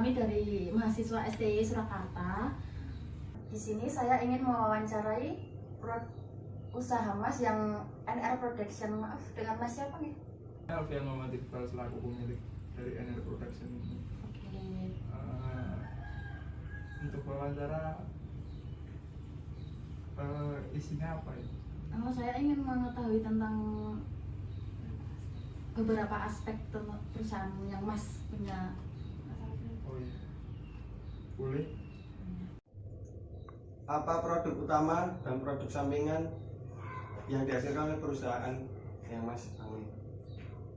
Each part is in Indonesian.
kami dari mahasiswa STI Surakarta. Di sini saya ingin mewawancarai usaha Mas yang NR Production. Maaf, dengan Mas siapa nih? Alfian Muhammad Iqbal selaku pemilik dari NR Production ini. Oke. Untuk wawancara isinya apa ya? Saya ingin mengetahui tentang beberapa aspek perusahaan yang Mas punya. Oh iya, boleh. Apa produk utama dan produk sampingan yang dihasilkan oleh perusahaan yang Mas bangun?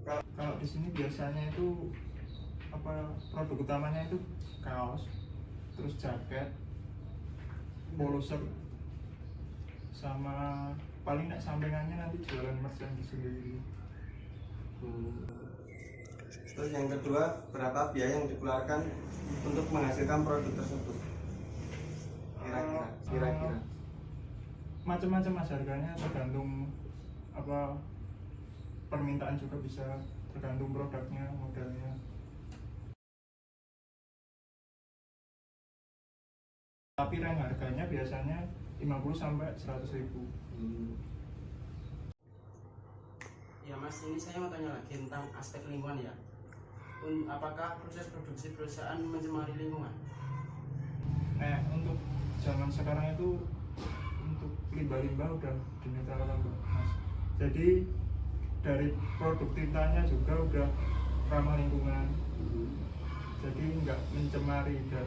Kalau di sini biasanya itu produk utamanya itu kaos, terus jaket, polo shirt, sama paling nggak sampingannya nanti jualan merchandise sendiri. Terus yang kedua, berapa biaya yang dikeluarkan untuk menghasilkan produk tersebut? Kira-kira. Macam-macam mas, harganya tergantung permintaan juga bisa tergantung produknya, modelnya. Tapi range harganya biasanya 50 sampai 100 ribu. Ya Mas, ini saya mau tanya lagi tentang aspek lingkungan ya. Apakah proses produksi perusahaan mencemari lingkungan? Nah, untuk zaman sekarang itu untuk limbah-limbah udah dinetralkan mas. Jadi dari produk tintanya juga udah ramah lingkungan. Jadi nggak mencemari, dan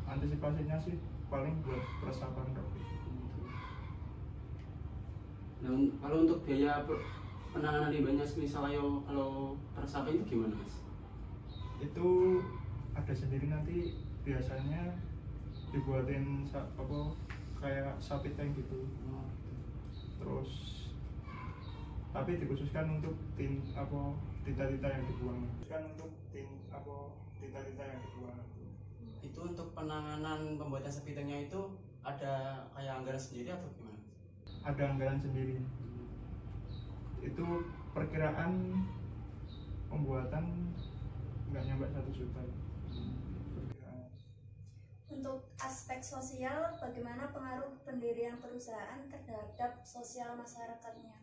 antisipasinya sih paling buat peresapan rokok. Nah, kalau untuk biaya penanganan limbahnya, misalnya kalau peresapan itu gimana Mas? Itu ada sendiri, nanti biasanya dibuatin kayak sapi tank gitu. Terus tapi dikhususkan untuk tinta-tinta yang dibuang. Itu untuk penanganan pembuatan sapi tanknya itu ada kayak anggaran sendiri atau gimana? Ada anggaran sendiri. Itu perkiraan pembuatan nggak nyampe 1 juta. Untuk aspek sosial, bagaimana pengaruh pendirian perusahaan terhadap sosial masyarakatnya?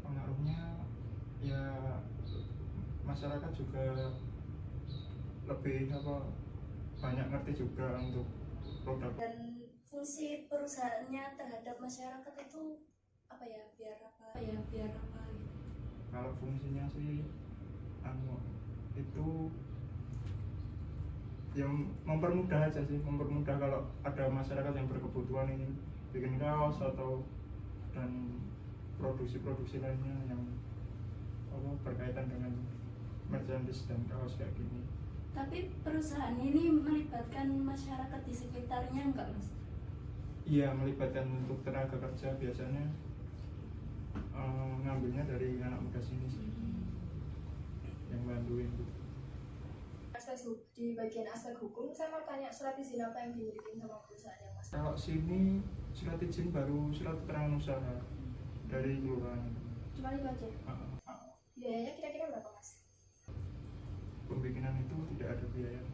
Pengaruhnya ya masyarakat juga lebih banyak ngerti juga untuk produk. Dan fungsi perusahaannya terhadap masyarakat itu apa ya? Biar apa gitu. Kalau fungsinya sih itu yang mempermudah aja sih, mempermudah kalau ada masyarakat yang berkebutuhan ingin bikin kaos dan produksi lainnya yang berkaitan dengan merchandise dan kaos kayak gini. Tapi perusahaan ini melibatkan masyarakat di sekitarnya enggak Mas? Iya, melibatkan untuk tenaga kerja, biasanya ngambilnya dari anak muda sini sih, yang bantuin gitu. Di bagian aspek hukum, saya mau tanya surat izin apa yang dimiliki sama perusahaan yang Mas? Kalau sini surat izin baru surat keterangan usaha dari kelurahan. Cuma itu aja? Biayanya kira-kira berapa Mas? Pembikinan itu tidak ada biaya.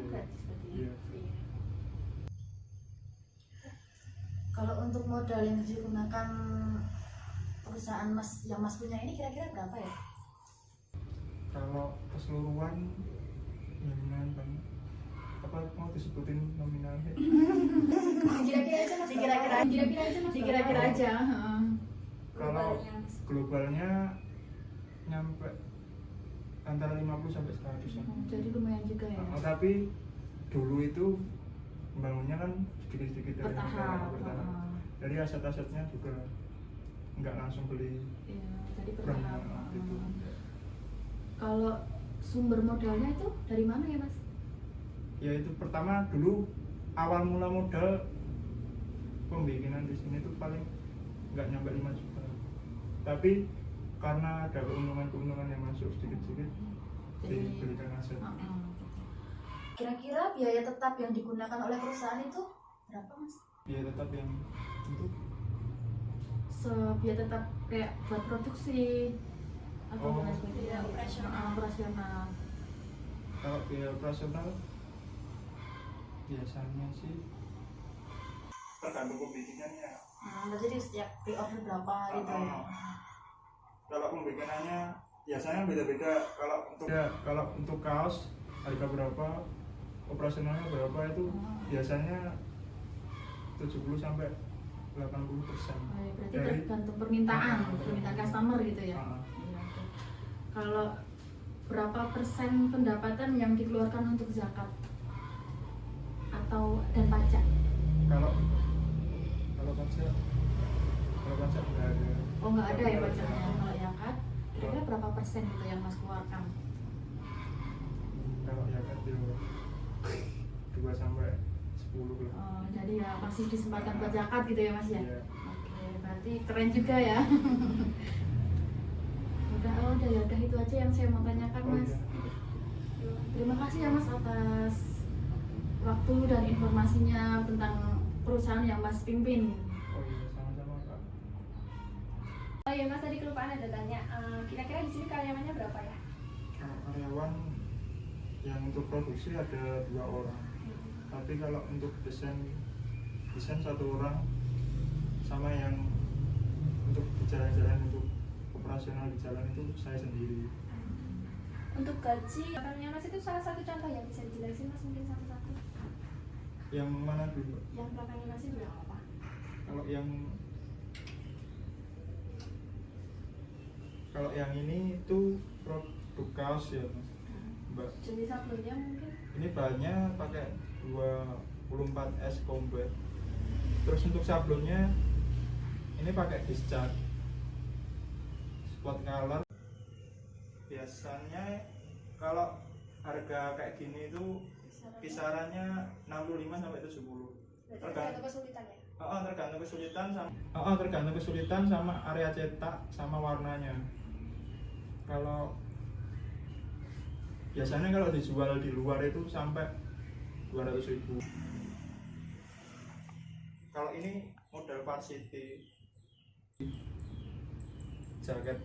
Gratis berarti. Iya. Kalau untuk modal yang digunakan perusahaan Mas yang Mas punya ini kira-kira berapa ya? Kalau keseluruhan ya lumayan banyak. Mau disebutin nominalnya? Kira-kira aja Mas. Kira-kira aja. Kalau globalnya nyampe antara 50 sampai 100 ya. Jadi lumayan juga ya. Tapi dulu itu membangunnya kan sedikit-sedikit dari Bertahap. Dari aset-asetnya juga nggak langsung beli. Iya, jadi bertahap bertahap. gitu. Kalau sumber modalnya itu dari mana ya Mas? Ya itu pertama dulu awal mula modal pembikinan di sini tuh paling nggak nyampe 5 juta. Tapi karena ada keuntungan yang masuk sedikit-sedikit, dibelikan aset. Kira-kira biaya tetap yang digunakan oleh perusahaan itu berapa Mas? Biaya tetap yang untuk Biaya tetap kayak buat produksi atau Oh. operasional. Kalau biaya operasional biasanya sih tergantung pembikinannya. Jadi setiap pre-order berapa gitu ya? Kalau pembikinannya biasanya beda-beda. Kalau untuk kaos harga berapa, operasionalnya berapa itu biasanya 70 sampai 80%. Berarti tergantung permintaan customer gitu ya. Iya, oke. Kalau berapa persen pendapatan yang dikeluarkan untuk zakat atau dan pajak? Kalau pajak nggak ada. Oh, nggak ada ya pajaknya. Kalau zakat kira-kira berapa persen gitu yang Mas keluarkan? Kalau zakat itu 2 sampai 10 lah. Oh, jadi ya masih disempatkan buat zakat gitu ya Mas ya? Iya. Oke, berarti keren juga ya. Udah itu aja yang saya mau tanyakan Mas. Iya. Terima kasih ya Mas atas waktu dan informasinya tentang perusahaan yang Mas pimpin. Oh iya, sama-sama Kak. Oh iya Mas, tadi kelupaan ada tanya, kira-kira di sini karyawannya berapa ya? Kalau karyawan yang untuk produksi ada 2 orang. Tapi kalau untuk desain 1 orang, sama yang untuk di jalan-jalan untuk operasional di jalan itu saya sendiri. Untuk gaji, belakangnya Mas itu salah satu contoh yang bisa dijelasin Mas mungkin satu-satu. Yang mana dulu? Yang belakangnya Mas itu yang apa? Kalau yang ini itu produk kaos ya Mas, Mbak. Jenis sablonnya mungkin? Ini bahannya pakai 24S combat. Terus untuk sablonnya ini pakai discharge spot color. Biasanya kalau harga kayak gini itu kisarannya 65 sampai 70. Berarti tergantung kesulitan ya? Tergantung kesulitan sama area cetak sama warnanya. Kalau biasanya kalau dijual di luar itu sampai 200.000. Kalau ini model varsity, jaket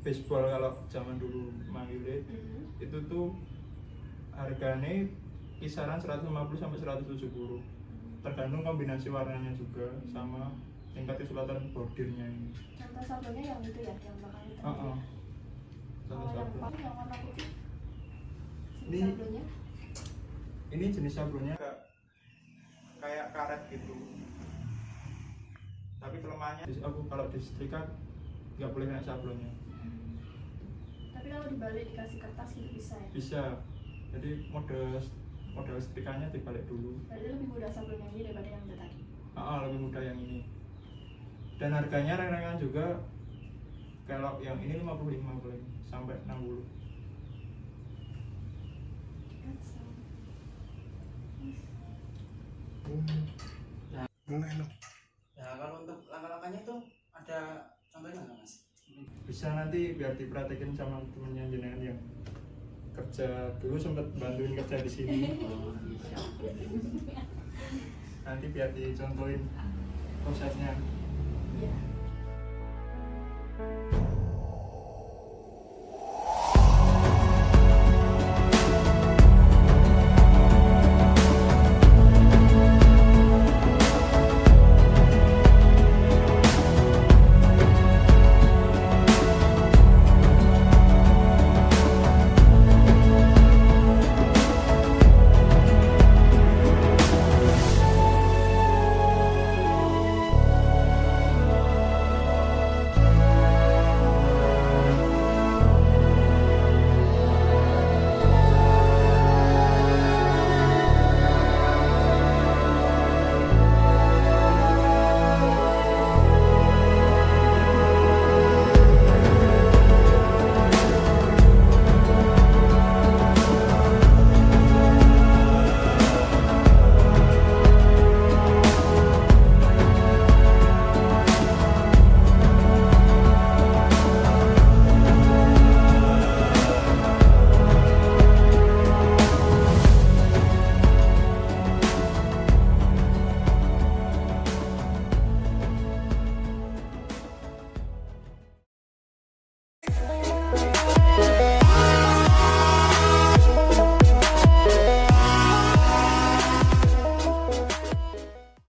baseball kalau zaman dulu manggilnya itu tuh harganya kisaran 150 sampai 170. Tergantung kombinasi warnanya juga sama tingkat kesulitan bordirnya ini. Contoh sablonnya yang itu ya, yang belakang itu. Contoh Yang sablon. yang warna putih. Ini Sablonnya? Ini jenis sablonnya kayak karet gitu. Tapi kelemahannya kalau disetrika nggak boleh kena sablonnya. Tapi kalau dibalik dikasih kertas gitu bisa ya? Bisa. Jadi model setrikanya dibalik dulu. Berarti lebih mudah sablon yang ini daripada yang udah tadi? Lebih mudah yang ini. Dan harganya reng-rengan juga. Kalau yang ini 55 boleh sampai 60. Ya kalau untuk langkah-langkahnya itu ada contohnya nggak Mas? Bisa nanti biar diperhatikan sama temennya jenengan yang kerja dulu sempat bantuin kerja di sini. Nanti biar dicontohin prosesnya.